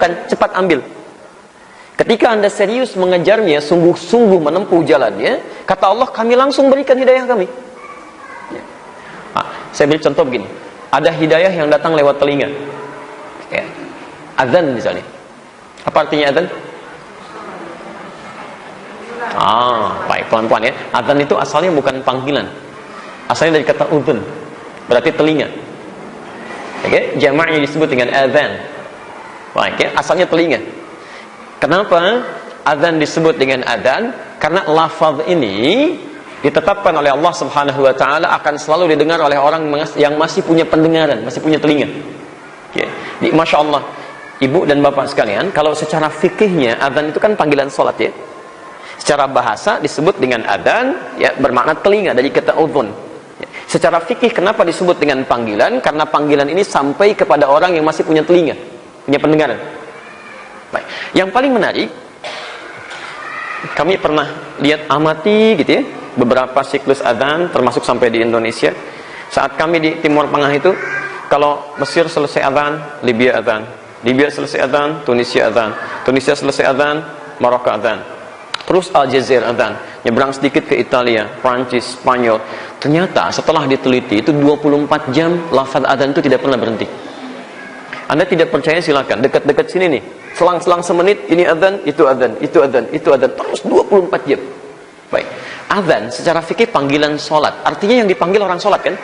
cepat ambil. Ketika Anda serius mengejarnya, sungguh-sungguh menempuh jalannya, kata Allah, kami langsung berikan hidayah kami. Saya beri contoh begini. Ada hidayah yang datang lewat telinga. Azan misalnya. Apa artinya azan? Baik, pelan-pelan ya. Azan itu asalnya bukan panggilan. Asalnya dari kata udhun, berarti telinga. Oke, jamaknya disebut dengan azan. Baik ya, asalnya telinga. Kenapa azan disebut dengan azan? Karena lafaz ini ditetapkan oleh Allah Subhanahu wa taala akan selalu didengar oleh orang yang masih punya pendengaran, masih punya telinga. Oke. Masya Allah, ibu dan bapak sekalian, kalau secara fikihnya azan itu kan panggilan salat ya. Secara bahasa disebut dengan azan ya, bermakna telinga dari kata udhun. Secara fikih kenapa disebut dengan panggilan? Karena panggilan ini sampai kepada orang yang masih punya telinga, punya pendengaran. Baik. Yang paling menarik, kami pernah lihat amati gitu ya, beberapa siklus azan termasuk sampai di Indonesia. Saat kami di Timur Tengah itu, kalau Mesir selesai azan, Libya azan, Libya selesai azan, Tunisia azan, Tunisia selesai azan, Maroko azan, terus Aljazair azan, nyebrang sedikit ke Italia, Prancis, Spanyol. Ternyata setelah diteliti itu 24 jam lafaz azan itu tidak pernah berhenti. Anda tidak percaya silakan, dekat-dekat sini nih, selang-selang semenit ini azan, itu azan, itu azan, itu azan, terus 24 jam. Baik, azan secara fikih panggilan solat, artinya yang dipanggil orang solat kan?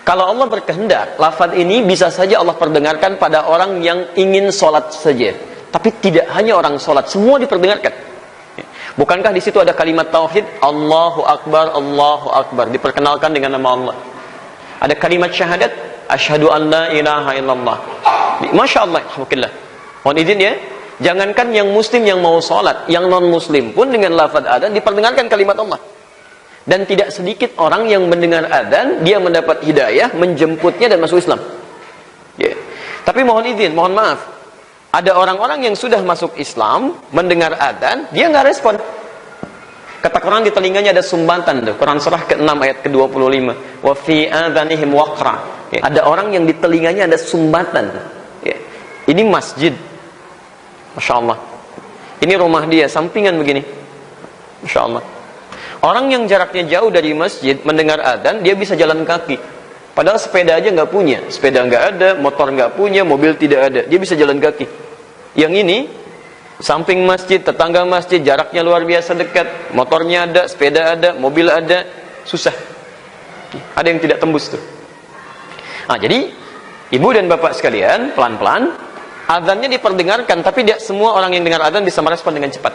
Kalau Allah berkehendak, lafaz ini bisa saja Allah perdengarkan pada orang yang ingin solat saja, tapi tidak hanya orang solat, semua diperdengarkan. Bukankah di situ ada kalimat tauhid, Allahu Akbar, diperkenalkan dengan nama Allah. Ada kalimat syahadat, asyhadu an la ilaha illallah. Masya Allah, alhamdulillah. Mohon izin ya, jangankan yang muslim yang mau sholat, yang non muslim pun dengan lafaz adzan diperdengarkan kalimat Allah. Dan tidak sedikit orang yang mendengar adzan, dia mendapat hidayah, menjemputnya dan masuk Islam. Tapi mohon izin, mohon maaf, ada orang-orang yang sudah masuk Islam, mendengar adzan, dia nggak respon. Kata Quran di telinganya ada sumbatan tuh. Quran surah ke-6 ayat ke-25. Wa fi adzanihim waqra. Ada orang yang di telinganya ada sumbatan. Ini masjid. Masya Allah. Ini rumah dia, sampingan begini. Masya Allah. Orang yang jaraknya jauh dari masjid, mendengar adzan, dia bisa jalan kaki. Padahal sepeda aja nggak punya. Sepeda nggak ada, motor nggak punya, mobil tidak ada. Dia bisa jalan kaki. Yang ini, samping masjid, tetangga masjid, jaraknya luar biasa dekat, motornya ada, sepeda ada, mobil ada, susah. Ada yang tidak tembus tuh. Jadi ibu dan bapak sekalian, pelan-pelan adzannya diperdengarkan, tapi tidak semua orang yang dengar adzan bisa merespon dengan cepat.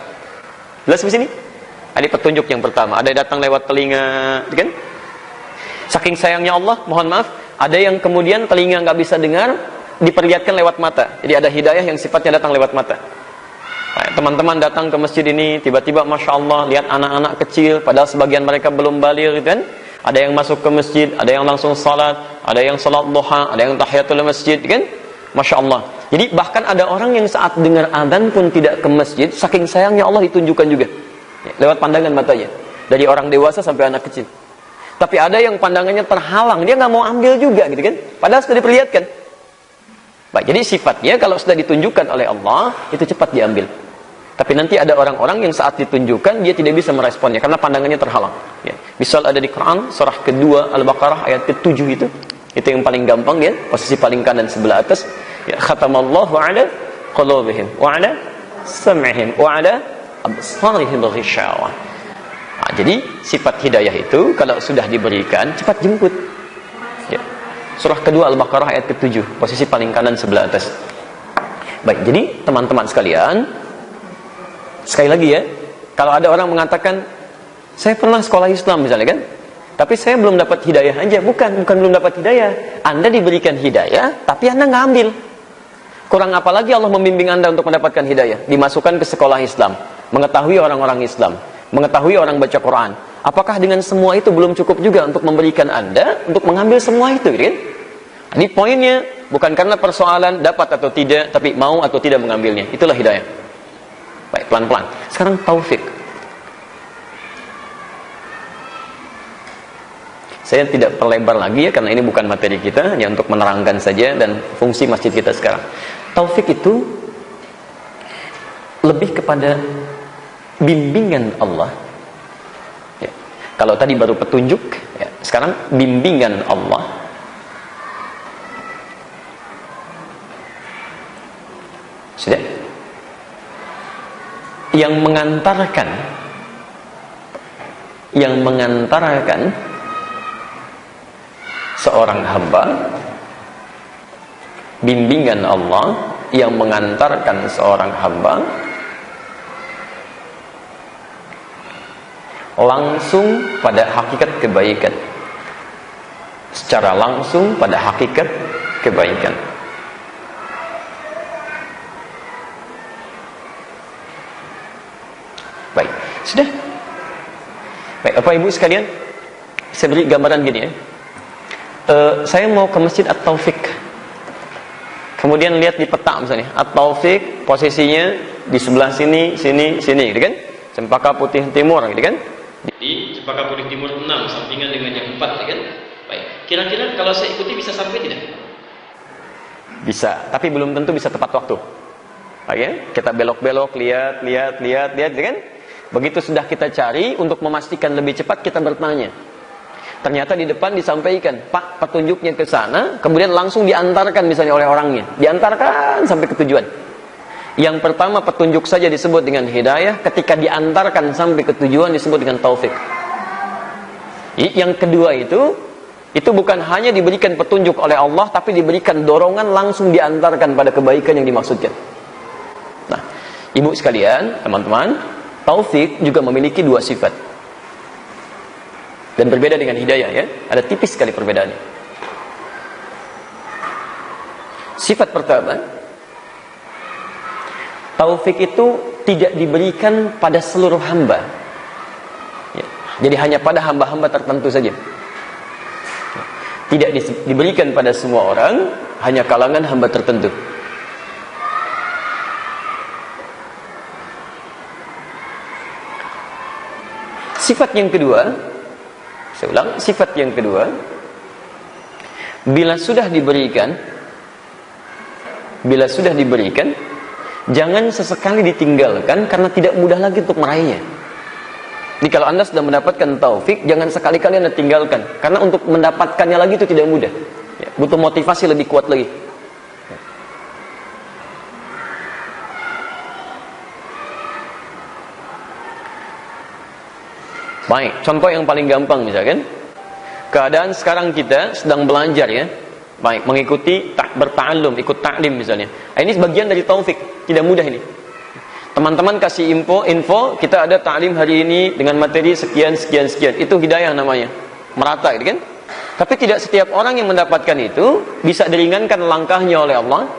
Jelas di sini? Ada petunjuk yang pertama, ada yang datang lewat telinga, kan? Saking sayangnya Allah, mohon maaf, ada yang kemudian telinga nggak bisa dengar, diperlihatkan lewat mata. Jadi ada hidayah yang sifatnya datang lewat mata. Teman-teman datang ke masjid ini, tiba-tiba Masya Allah, lihat anak-anak kecil, padahal sebagian mereka belum baligh, kan? Ada yang masuk ke masjid, ada yang langsung salat, ada yang salat duha, ada yang tahiyatul masjid, kan? Masya Allah. Jadi bahkan ada orang yang saat dengar adzan pun tidak ke masjid, saking sayangnya Allah ditunjukkan juga. Lewat pandangan matanya. Dari orang dewasa sampai anak kecil. Tapi ada yang pandangannya terhalang, dia nggak mau ambil juga, gitu kan? Padahal sudah diperlihatkan. Baik, jadi sifatnya kalau sudah ditunjukkan oleh Allah, itu cepat diambil. Tapi nanti ada orang-orang yang saat ditunjukkan, dia tidak bisa meresponnya, karena pandangannya terhalang. Misal ada di Quran, surah kedua, Al-Baqarah, ayat ke-7 itu. Itu yang paling gampang ya, posisi paling kanan sebelah atas. Khatamallahu ala qulubihim, wa ala sam'ihim, wa ala absarihim ghishawah. Jadi sifat hidayah itu kalau sudah diberikan, cepat jemput. Surah kedua Al-Baqarah ayat ke-7, posisi paling kanan sebelah atas. Baik, jadi teman-teman sekalian, sekali lagi ya, kalau ada orang mengatakan, saya pernah sekolah Islam misalnya kan, tapi saya belum dapat hidayah aja. Bukan belum dapat hidayah. Anda diberikan hidayah, tapi Anda nggak ambil. Kurang apa lagi Allah membimbing Anda untuk mendapatkan hidayah? Dimasukkan ke sekolah Islam, mengetahui orang-orang Islam, mengetahui orang baca Quran. Apakah dengan semua itu belum cukup juga untuk memberikan Anda untuk mengambil semua itu, kan? Ini poinnya bukan karena persoalan dapat atau tidak, tapi mau atau tidak mengambilnya. Itulah hidayah. Baik, pelan-pelan. Sekarang taufik. Saya tidak perlebar lagi ya, karena ini bukan materi kita, hanya untuk menerangkan saja dan fungsi masjid kita sekarang. Taufik itu lebih kepada bimbingan Allah. Ya. Kalau tadi baru petunjuk, ya, sekarang bimbingan Allah. Sudah? Yang mengantarkan seorang hamba, bimbingan Allah yang mengantarkan seorang hamba langsung pada hakikat kebaikan, secara langsung pada hakikat kebaikan. Baik, sudah. Baik, Bapak Ibu sekalian, saya beri gambaran gini ya. Saya mau ke Masjid At-Taufik. Kemudian lihat di peta misalnya, At-Taufik posisinya di sebelah sini, gitu kan? Cempaka Putih Timur, gitu kan? Di Cempaka Putih Timur 6, sampingan dengan yang 4, gitu kan? Baik. Kira-kira kalau saya ikuti bisa sampai tidak? Bisa, tapi belum tentu bisa tepat waktu. Baik ya? Kita belok-belok, lihat, gitu kan? Begitu sudah kita cari, untuk memastikan lebih cepat kita bertanya. Ternyata di depan disampaikan, Pak, petunjuknya ke sana, kemudian langsung diantarkan misalnya oleh orangnya. Diantarkan sampai ke tujuan. Yang pertama petunjuk saja disebut dengan hidayah, ketika diantarkan sampai ke tujuan disebut dengan taufik. Yang kedua itu bukan hanya diberikan petunjuk oleh Allah, tapi diberikan dorongan langsung diantarkan pada kebaikan yang dimaksudkan. Nah, ibu sekalian, teman-teman, taufik juga memiliki dua sifat. Dan berbeda dengan hidayah ya. Ada tipis sekali perbedaannya. Sifat pertama, taufik itu tidak diberikan pada seluruh hamba ya. Jadi hanya pada hamba-hamba tertentu saja. Tidak diberikan pada semua orang, hanya kalangan hamba tertentu. Sifat yang kedua, saya ulang, sifat yang kedua, bila sudah diberikan, jangan sesekali ditinggalkan karena tidak mudah lagi untuk meraihnya. Jadi kalau Anda sudah mendapatkan taufik, jangan sekali-kali Anda tinggalkan, karena untuk mendapatkannya lagi itu tidak mudah ya, butuh motivasi lebih kuat lagi. Baik, contoh yang paling gampang misalkan, keadaan sekarang kita sedang belajar ya, baik, mengikuti berta'allum, ikut ta'lim misalnya. Ini sebagian dari taufik, tidak mudah ini. Teman-teman kasih info, kita ada ta'lim hari ini dengan materi sekian, itu hidayah namanya, merata gitu kan. Tapi tidak setiap orang yang mendapatkan itu bisa diringankan langkahnya oleh Allah,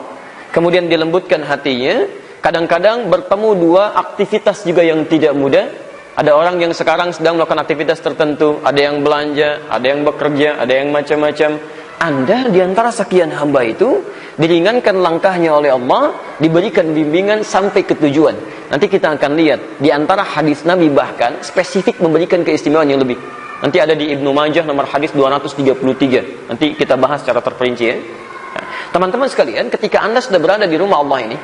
kemudian dilembutkan hatinya. Kadang-kadang bertemu dua aktivitas juga yang tidak mudah. Ada orang yang sekarang sedang melakukan aktivitas tertentu, ada yang belanja, ada yang bekerja, ada yang macam-macam. Anda diantara sekian hamba itu diringankan langkahnya oleh Allah, diberikan bimbingan sampai ke tujuan. Nanti kita akan lihat di antara hadis Nabi bahkan spesifik memberikan keistimewaan yang lebih. Nanti ada di Ibnu Majah nomor hadis 233. Nanti kita bahas secara terperinci ya. Teman-teman sekalian, ketika Anda sudah berada di rumah Allah ini,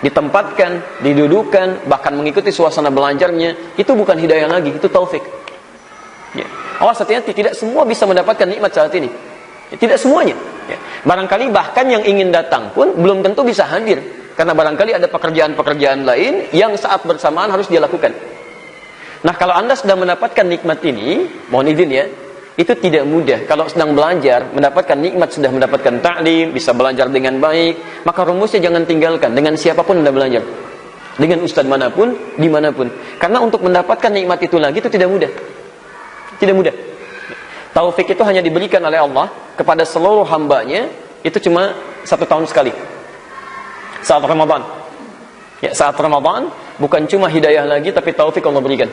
ditempatkan, didudukan, bahkan mengikuti suasana belajarnya, itu bukan hidayah lagi, itu taufik ya. Awas hati-hati, tidak semua bisa mendapatkan nikmat saat ini ya, tidak semuanya ya. Barangkali bahkan yang ingin datang pun belum tentu bisa hadir, karena barangkali ada pekerjaan-pekerjaan lain yang saat bersamaan harus dia lakukan. Nah, kalau Anda sudah mendapatkan nikmat ini, mohon izin ya, itu tidak mudah. Kalau sedang belajar, mendapatkan nikmat, sudah mendapatkan ta'lim, bisa belajar dengan baik, maka rumusnya jangan tinggalkan. Dengan siapapun Anda belajar, dengan ustadz manapun, dimanapun. Karena untuk mendapatkan nikmat itu lagi, itu tidak mudah. Tidak mudah. Taufik itu hanya diberikan oleh Allah kepada seluruh hambanya, itu cuma 1 tahun sekali, saat Ramadan ya. Saat Ramadan bukan cuma hidayah lagi, tapi taufik Allah berikan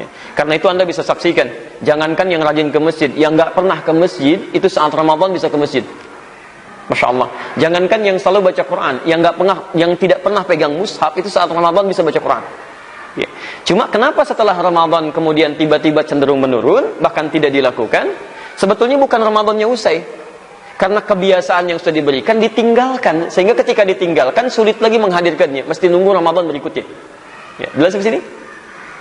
ya. Karena itu Anda bisa saksikan, jangankan yang rajin ke masjid, yang nggak pernah ke masjid, itu saat Ramadan bisa ke masjid. Masya Allah. Jangankan yang selalu baca Quran, yang tidak pernah pegang mushaf, itu saat Ramadan bisa baca Quran ya. Cuma kenapa setelah Ramadan kemudian tiba-tiba cenderung menurun, bahkan tidak dilakukan? Sebetulnya bukan Ramadannya usai, Karena kebiasaan yang sudah diberikan ditinggalkan, sehingga ketika ditinggalkan sulit lagi menghadirkannya, mesti nunggu Ramadan berikutnya. Ya, jelas di sini?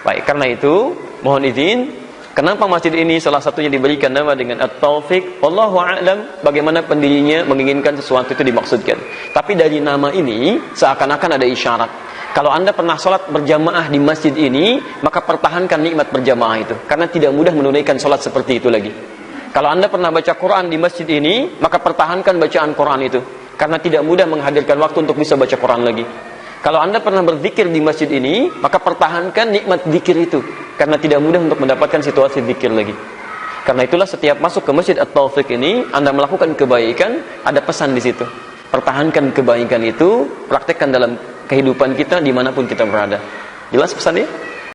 Baik, karena itu mohon izin, kenapa masjid ini salah satunya diberikan nama dengan At-Taufiq? Wallahu a'lam bagaimana pendirinya menginginkan sesuatu itu dimaksudkan. Tapi dari nama ini seakan-akan ada isyarat. Kalau Anda pernah sholat berjamaah di masjid ini, maka pertahankan nikmat berjamaah itu, karena tidak mudah menunaikan sholat seperti itu lagi. Kalau Anda pernah baca Quran di masjid ini, maka pertahankan bacaan Quran itu, karena tidak mudah menghadirkan waktu untuk bisa baca Quran lagi. Kalau Anda pernah berzikir di masjid ini, maka pertahankan nikmat zikir itu, karena tidak mudah untuk mendapatkan situasi zikir lagi. Karena itulah setiap masuk ke Masjid At-Taufiq ini, Anda melakukan kebaikan, ada pesan di situ. Pertahankan kebaikan itu, praktekkan dalam kehidupan kita dimanapun kita berada. Jelas pesannya?